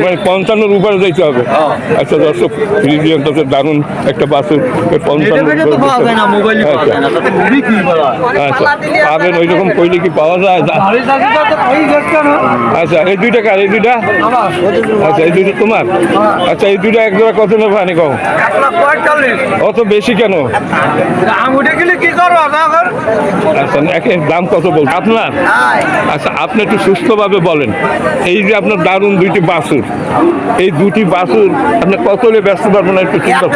মানে 55-র উপরে যাইতে হবে। আচ্ছা দর্শক, ফ্রিজিয়ান তো দারুণ একটা বাছুর, 55 আচ্ছা পাবেন ওই রকম কইলে কি পাওয়া যায়? আচ্ছা এই দুইটা কার? এই দুইটা আচ্ছা এই দুইটা তোমার? আচ্ছা এই দুইটা এক জোড়া কত নেবে হানি কম? অত বেশি কেন? আচ্ছা একের দাম কত বল আপনার? আচ্ছা আপনি একটু সুস্থভাবে বলেন, এই যে আপনার দারুণ দুইটি বাছুর, এই দুটি বাছুর আপনি কত হলে ব্যস্ত পারবেন? একটু চিন্তা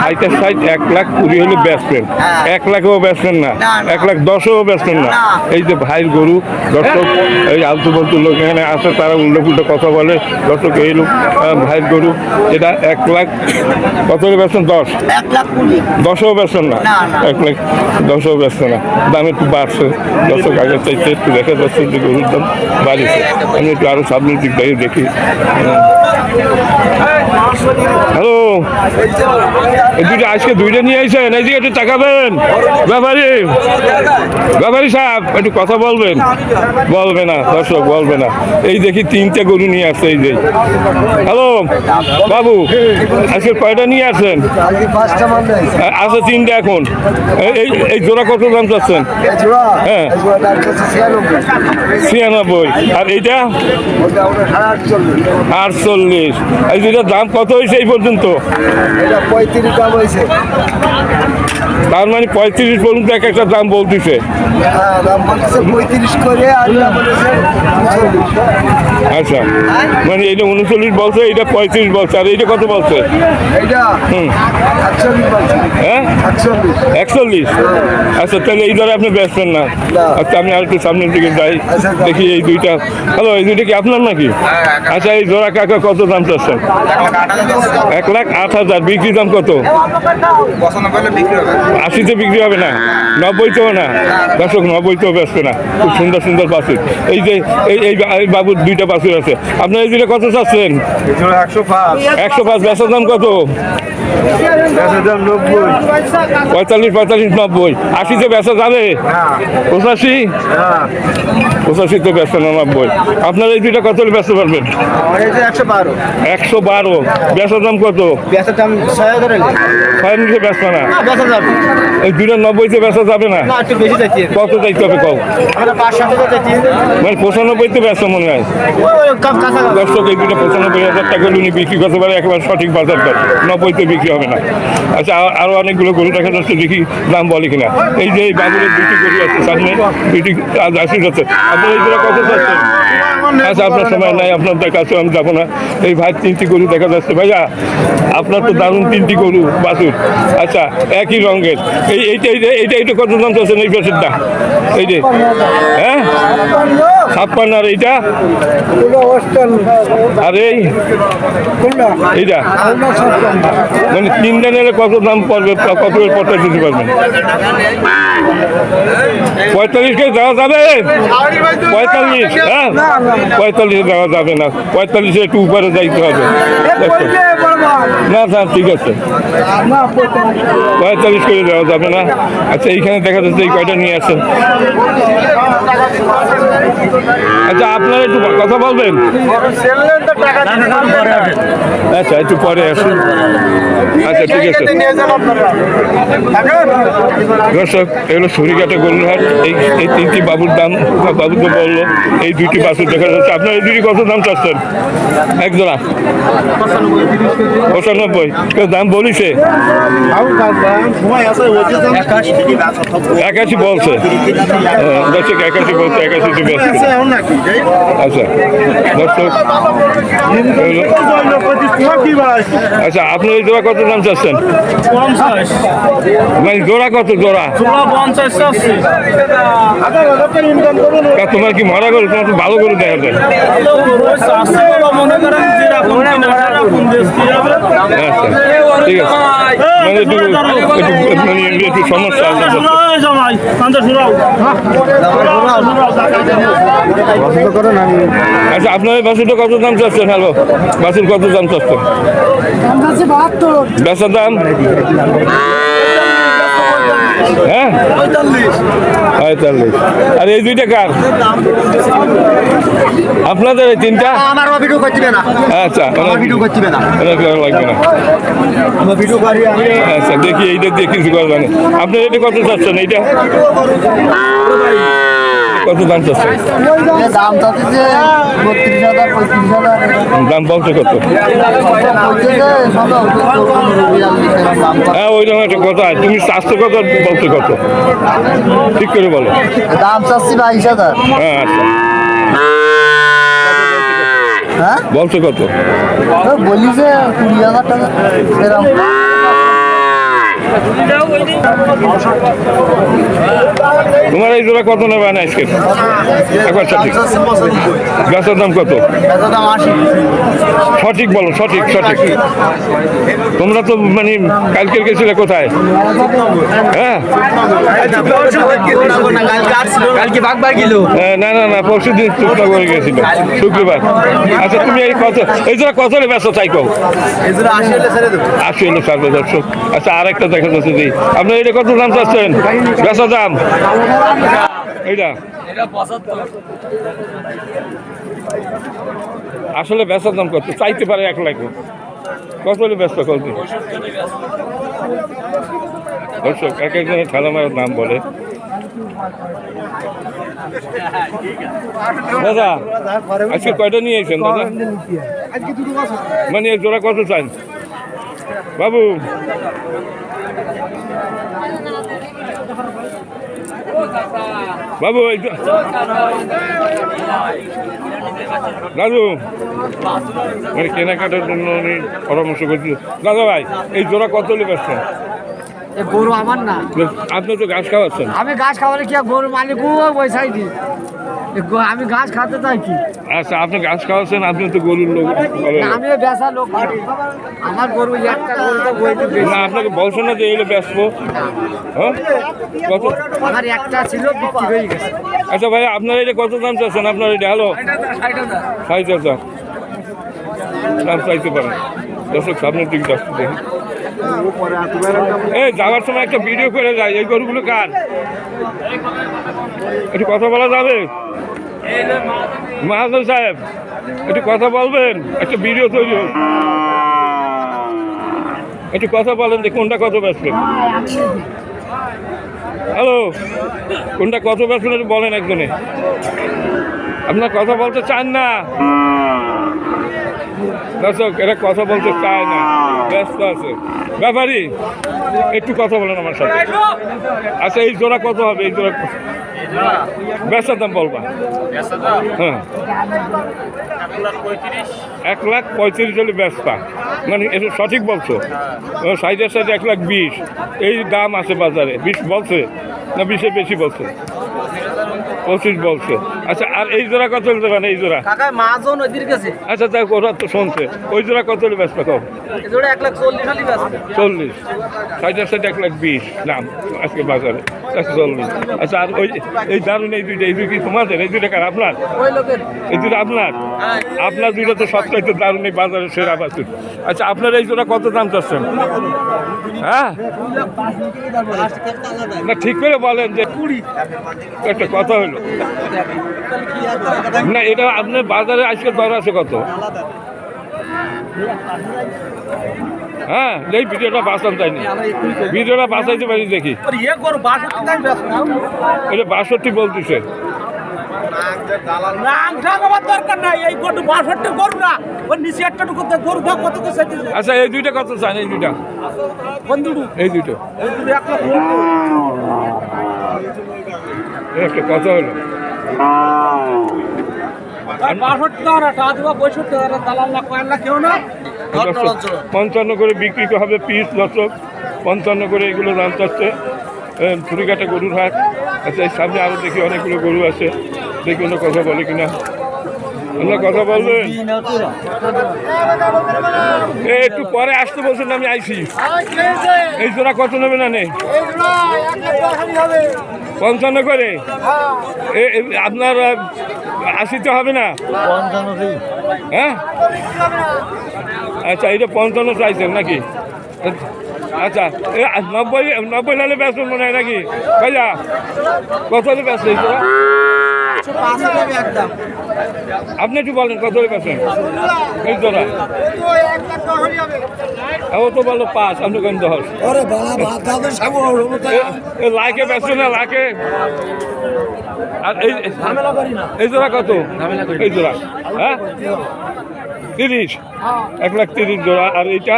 1,20,000 হলে ব্যস্তেন, 1 লাখেও ব্যস্তেন না, 1,10,000ও ব্যস্তেন না। এই যে ভাইয়ের গরু দর্শক, এই আলতু বলতু লোক এখানে আসে, তারা উল্টো পুল্টো কথা বলে। দর্শক এই লোক ভাইয়ের গরু, এটা 1 লাখ কত হলে ব্যস্তেন? 10ও ব্যস্তেন না, 1,10,000ও ব্যস্ত না। দাম একটু বাড়ছে দর্শক, আগের চাইতে একটু দেখা যাচ্ছে যে গরুর দাম বাড়িছে। আমি একটু আরো সামনের দিক দিয়ে দেখি। হ্যালো, এই দুইটা আজকে দুইটা নিয়ে আসেন, এই দিকে একটু তাকাবেন। ব্যাপারী সাহেব একটু কথা বলবেন? বলবে না দর্শক, বলবে না। এই দেখি 3টে গরু নিয়ে আসছে। এই যে হ্যালো বাবু, আজকে কয়টা নিয়ে আসছেন? আছে 3টে এখন। এই জোড়া কত দাম চাচ্ছেন? হ্যাঁ 96। আর এইটা 48। এই দুইটার দাম কত হয়েছে এই পর্যন্ত? 35 দাম হয়েছে। তার মানে 35 পর্যন্ত এক একটা দাম বলতেছে। দাম বলতেছে 35 করে, আর আচ্ছা মানে এইটা 39 বলছে, এইটা 35 বলছে, আর এইটা কত বলছে? হ্যাঁ 41। আচ্ছা তাহলে এই ধরে আপনি ব্যস্তেন না। আচ্ছা আমি আর একটু সামনের দিকে যাই, দেখি এই দুইটা। হ্যালো, এই দুইটা কি আপনার নাকি? আচ্ছা এই জোড়া কাকা কত দাম চাচ্ছেন? 1,08,000। বিক্রি দাম কত? 80-তে বিক্রি হবে না, 90-তেও না দর্শক, 90-তেও ব্যস্ত না। খুব সুন্দর সুন্দর বাছুর। এই যে এই বাবুর দুইটা বাছুর আছে, আপনার এই দুইটা কত চাচ্ছেন? 105। বেচার দাম কত? 45, 90। 80-তে বেচা যাবে? 85-তে বেচা না, 90। আপনার এই দুইটা কত বেচতে পারবেন? 112। বেচার দাম কত? 6 নিচে বেচা না, এই দুইটা 90-তে বেচা যাবে না? কত চাইতে হবে কও? মানে 95-তে বেচা মনে হয়। দর্শক এই দুইটা 95,000 টাকা উনি বিক্রি করতে পারে, একেবারে সঠিক বাজার দর। 90-তে বিক্রি হবে না। আচ্ছা আরো অনেকগুলো গরু দেখা যাচ্ছে, দেখি দাম বলে কিনা। এই যে এই বাজারের দুইটি গরু আছে সামনে, দুইটি আসি যাচ্ছে। আপনার এই দুটো কত চাচ্ছেন? আচ্ছা আপনার সময় নাই, আপনাদের কাছে আমি যাবো না। এই ভাই 3টি গরু দেখা যাচ্ছে। ভাইয়া আপনার তো দারুণ 3টি গরু বাছুর, আচ্ছা একই রঙের। এইটা কত দাম চাচ্ছেন এই পেশিরটা? এই যে হ্যাঁ 56। আর এইটা? আর এইটা মানে 3টা নিলে কত দাম পড়বে? কত পড়তে দিতে পারবেন? 45-কে দেওয়া যাবে? 45? হ্যাঁ 45-এ দেওয়া যাবে না, 45-এ একটু উপরে যাইতে হবে। না স্যার ঠিক আছে, 45 করে দেওয়া যাবে না। আচ্ছা এইখানে দেখা যাচ্ছে এই কয়টা নিয়ে আসেন। আচ্ছা আপনারা একটু কথা বলবেন? আচ্ছা একটু পরে আসুন। আচ্ছা ঠিক আছে দর্শক, এগুলো ছুরিকাটা গরুরহাট। এই 3টি বাবুর দাম বাবু তো বললো, এই 2টি বাছুর দেখা যাচ্ছে। আপনার এই 2টি কত দাম চাচ্ছেন? এক জোড়া 95। কেউ দাম বলিছে? 81 বলছে। দর্শক 81 বলছে, 81-তে ব্যস্ত। আচ্ছা দর্শক, আচ্ছা আপনার এই জোড়া কত দাম চাচ্ছেন? মানে জোড়া কত? জোড়া 50। তোমার কি মরা গরু? তোমার তো ভালো গরু দেখা যায়। আচ্ছা ঠিক আছে, মানে একটু সমস্যা আছে। আচ্ছা আপনার এই বাছুরটা কত দাম চাচ্ছেন? হ্যালো বাছুর কত দাম চাচ্ছেন? বেচার দাম? হ্যাঁ 45। আর এই দুইটা কার? আপনাদের এই তিনটা আমার ভিডিও করতে না আচ্ছা আমার ভিডিও করতে না এটা করা লাগবে না আমার ভিডিও করি আমি আচ্ছা দেখি এইটা দিয়ে কিছু করবে না আপনি এটা কত চাচ্ছেন এইটা কত দাম চাচ্ছেন দাম চাচ্ছে 32,000 35,000 দাম বলছে কত হ্যাঁ ওই রকম একটা কথা তুমি স্বাস্থ্য কত বলছো কত ঠিক করে বলো দাম চাচ্ছি 22,000 হ্যাঁ আচ্ছা হ্যাঁ বলছো কত বলি যে 20,000 টাকা এরকম তোমার এই জোড়া কত নেবে না আজকে একবার সঠিক গাছের দাম কত সঠিক বলো সঠিক সঠিক তোমরা তো মানে কালকে গেছিলে কোথায় হ্যাঁ কালকে বাগবার কিলো না না না পরশু দিন চুক্তা করে গেছিল শুক্রবার আচ্ছা তুমি এই কত এই জোড়া কত নেবে ব্যস্ত চাই কো 80 হলে ছাড়বে দর্শক আচ্ছা আরেকটা দেখা যাচ্ছে যে আপনার এটা কত দাম চাচ্ছেন বেচা দাম এইটা আসলে বেচার দাম কত চাইতে পারে 1 লাখ কত হলে ব্যস্ত কত দর্শক এক একজনের ঠালা মারার নাম বলে দাদা আজকে কয়টা নিয়ে এসেছেন দাদা মানে এক জোড়া কত চান বাবু বাবু দাদু মানে কেনাকাটার জন্য উনি পরামর্শ করছি দাদা ভাই এই জোড়া কত হলে ব্যস্ত গরু আমার না আপনি তো ঘাস খাওয়াচ্ছেন আমি গাছ খাওয়ালে কি গরু মালিক পয়সাই দিই আমি গাছ খাতে চাই কি আচ্ছা আপনি ঘাস খাওয়াচ্ছেন আপনি তো গরুর লোক বলেন। আমি বেচা লোক আমার গরু একটা গরু তো বইতে না আপনাকে বলছেন না যে এইগুলো ব্যস্ত হ্যাঁ কত আমার একটা ছিল বিক্রি হয়ে গেছে আচ্ছা ভাই আপনার এটা কত দাম চাচ্ছেন আপনার এটা হ্যালো 60,000 দাম চাইতে পারেন দর্শক সামনের দিকে যাচ্ছে দেখি এই যাওয়ার সময় একটা ভিডিও করে যায় এই গরুগুলো কার একটু কথা বলা যাবে মাহাজন সাহেব একটু কথা বলবেন একটা ভিডিও তৈরি হোক একটু কথা বলেন যে কোনটা কত বেচবেন হ্যালো কোনটা কত বেচবেন একটু বলেন একজনে আপনার কথা বলতে চান না দর্শক এরা কথা বলতে চায় না ব্যস্ত আছে ব্যাপারী একটু কথা বলেন আমার সাথে আচ্ছা এই জোড়া কত হবে এই জোড়া বেচার দাম বলবা হ্যাঁ 1,35,000 হলে বেচতা মানে এটা সঠিক বলছো সাইডের সাইডে 1,20,000 এই দাম আছে বাজারে 20 বলছে না 20-এর বেশি বলছে 25 বলছে আচ্ছা আর এই জোড়া কত হলে দেবেন এই জোড়া মাজন ওই দিকে গেছে আচ্ছা তাই ওরা তো শুনছে ওই জোড়া কত হলে বেচতা কম জোড়া 1,40,000 হলি বেচবে 40 সাইডের সাইডে 1,20,000 দাম আজকে বাজারে 140 আচ্ছা আর ওই এই দারুণ এই দুইটা কি তোমাদের এই দুইটা কার আপনার ওই লোকের এই দুটো আপনার আপনার দুইটা তো সবচাইতে দারুণ এই বাজারে সেরা বাছুর আচ্ছা আপনার এই জোড়া কত দাম চাচ্ছেন হ্যাঁ না ঠিক করে বলেন যে একটা কথা হলো না এটা আপনার বাজারে আজকে দর আছে কত হ্যাঁ এই ভিডিওটা বাঁচান তাইনি ভিডিওটা বাঁচাইতে পারি দেখি এটা 62 বলতেছে দরকার নাই এই গরু 62 গরু না ওর নিচে একটা গরু ভাগ কত তো চাইতেছে আচ্ছা এই দুইটা কত চান এই দুইটা বন্ধুড়ু এই দুটো এই দুটো 1 লাখ একটা কথা হলো 62 টাকা দিবা 65 টাকা দালাল না কয়েন না কেউ না 55 করে বিক্রি হবে পিস দর্শক 55 করে এগুলো দাম চাচ্ছে চুরিঘাটে গরুর হাট আচ্ছা এই সামনে আরও দেখি অনেকগুলো গরু আছে দেখি অন্য কথা বলে কিনা অন্য কথা বলবেন একটু পরে আসতে বলছেন আমি আইছি এই জোড়া কত নেবে না নেই 55 করে আপনার 80 তো হবে না হ্যাঁ আচ্ছা এটা 55 চাইছেন নাকি আচ্ছা 90 হলে ব্যস্ত মনে হয় নাকি ভাইয়া কত হলে ব্যস্ত এই জোড়া আপনি একটু বলেন কত হলে পাচ্ছেন এই জোড়া ও তো বলো 5 আপনি কেন 10 লাইকে ব্যস্ত না লাইকে আর এই জোড়া কত এই জোড়া হ্যাঁ 30 1,30,000 জোড়া আর এইটা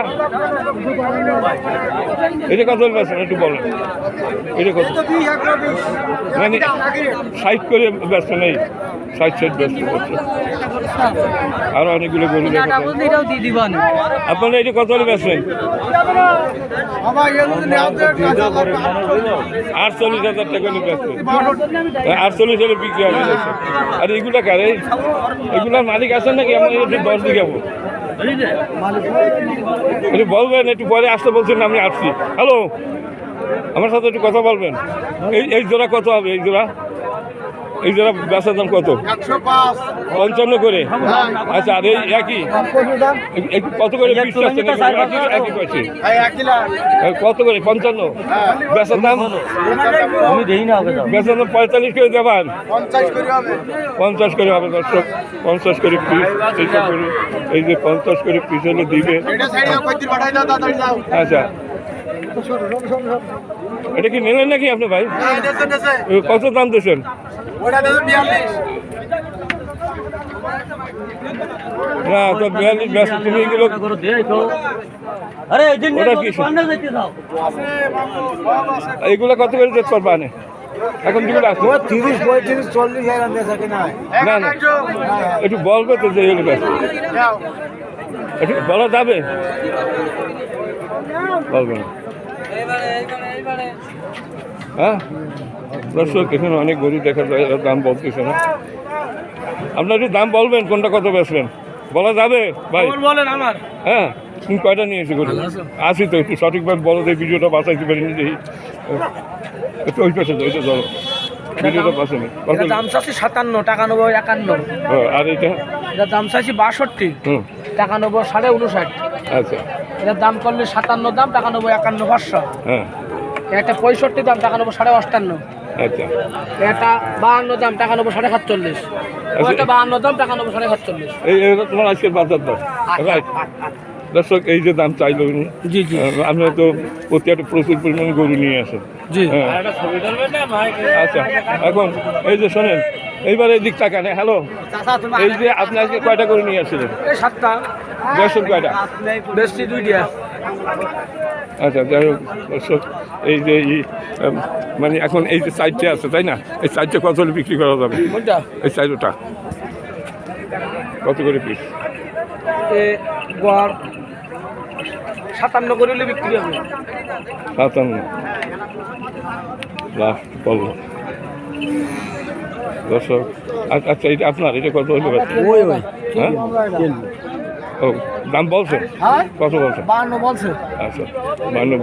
এটা কত পাচ্ছেন একটু বলেন এটা কত মানে 60 করে ব্যস্ত নেই 60 ব্যস্ত করছে আরো অনেকগুলো গরু দেখা আপনারা এটা কত হলে বেচবেন 48,000 টাকা হলে বেচবেন 48 হলে বিক্রি হবে আর এগুলা কারে এগুলার মালিক আছেন নাকি আমার একটু 10 দিকে যাবো একটু বলবেন একটু পরে আসতে বলছেন আমি আসছি হ্যালো আমার সাথে একটু কথা বলবেন এই জোড়া কত হবে এই জোড়া বেচার দাম কত 55 করে আচ্ছা আর এই একই কত করে পিস আছে একই পয়সা কত করে 55 বেচার দাম বেচার দাম 45 করে দেবেন 50 করে হবে দর্শক 50 করে পিস এইটা করে এই যে 50 করে পিস হলে দিবে আচ্ছা এটা কি নিলেন নাকি আপনি ভাই কত দাম দিয়েছেন না তো 42 ব্যস্ত তুমি এগুলো এইগুলো কত করে যেতে পারবা না এখন যেগুলো আছে 30 35 40 হাজার বেচা কিনা না না একটু বলবে তো যে এগুলো ব্যস্ত একটু বলা যাবে বলবে না হ্যাঁ দর্শক এখানে অনেক গরু দেখা যায় এরা দাম বলতেছে না আপনার একটু দাম বলবেন কোনটা কত বেচবেন বলা যাবে ভাই বলেন আমার হ্যাঁ তুমি কয়টা নিয়েছো গরু আসি তো একটু সঠিকভাবে বলো যে ভিডিওটা বাঁচাইতে পারিনি দেখি একটু ওই পাশে ওইটা ধরো ভিডিওটা বাঁচানি দাম চাচ্ছি 57 টাকা নেবো 51 আর এইটা এটার দাম চাইছি 62 টাকা নেবো 59.5 আচ্ছা এটার দাম করলে 57 দাম টাকা নেবো 51 হ্যাঁ একটা 65 দাম টাকা নেবো 58 আচ্ছা এটা 52 দাম টাকা নেবো 47 ওইটা 52 দাম টাকা নেবো 47 এই তোমার আজকের বাজার দর রাইট দর্শক এই যে দাম চাইলো উনি জি জি আপনারা তো প্রতি একটা প্রচুর পরিমাণে গরু নিয়ে আসেন জি আচ্ছা এখন এই যে শোনেন এইবার এই দিক তাকান হ্যালো এই যে আপনি আজকে কয়টা গরু নিয়ে আসছিলেন এই 7টা বেসন কয়টা বেশি 2টা আচ্ছা যাই হোক দর্শক এই যে মানে এখন এই যে সাইডটা আছে তাই না এই সাইডটা কত হলে বিক্রি করা যাবে কোনটা এই সাইডটা কত করে পিস গড় 57 করে হলে বিক্রি হবে 57 লাস্ট বলব দর্শক আচ্ছা এটা আপনার এটা কত হলে ওই ওই হ্যাঁ ও দাম বলছেন কত বলছেন 52 বলছে আচ্ছা 52